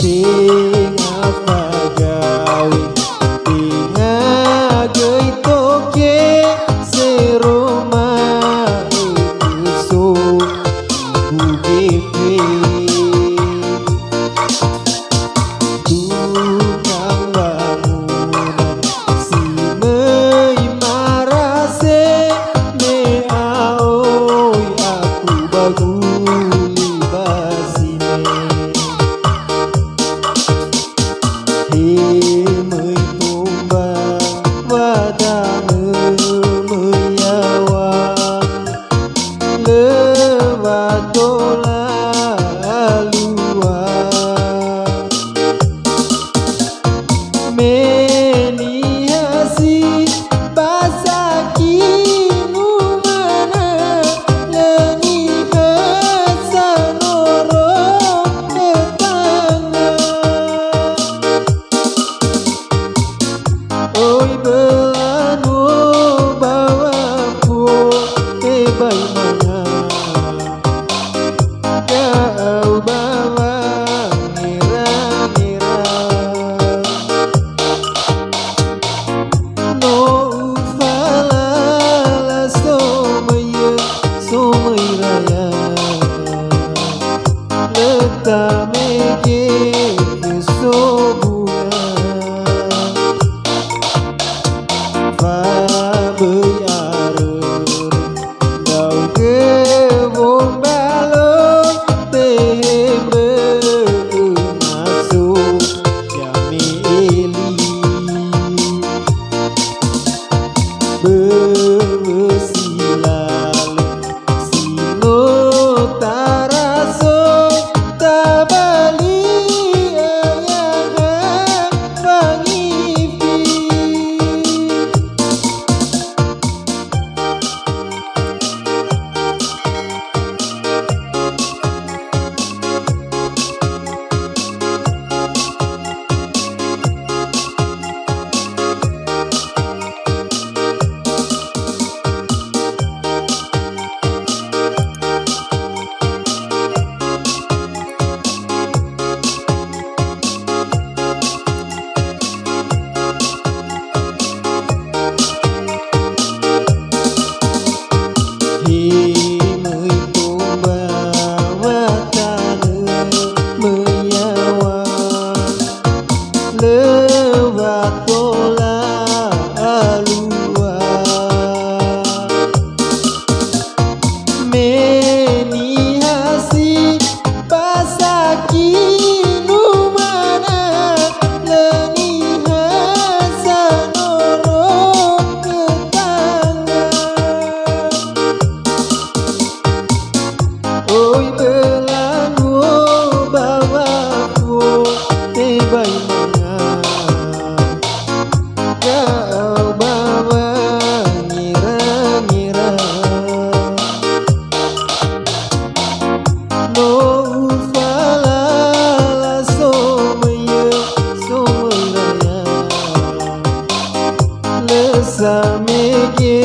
Ting apa gawe ting agei toke seroma itu ibu gepe tukang bangunan si mei marase me aoi aku baguli basine mei tumbang wadane meyawa lewatola alua meniasi basaki numana leniha sanoro tetangga oi belano bawaku bagaimana kau bawa ngira-ngira no ufalala somai raya letamege kesobunga Fabayare dau ke bombalo tembe masuk jami eli bersilale sino taraso tabali ayah pangipi mei tumbang wadane meyawa lewatola alua meniasi basaki numana leniha sanoro tetangga oi belano bawaku bagaimana kau bawa ngira-ngira no ufalala somai raya lesamege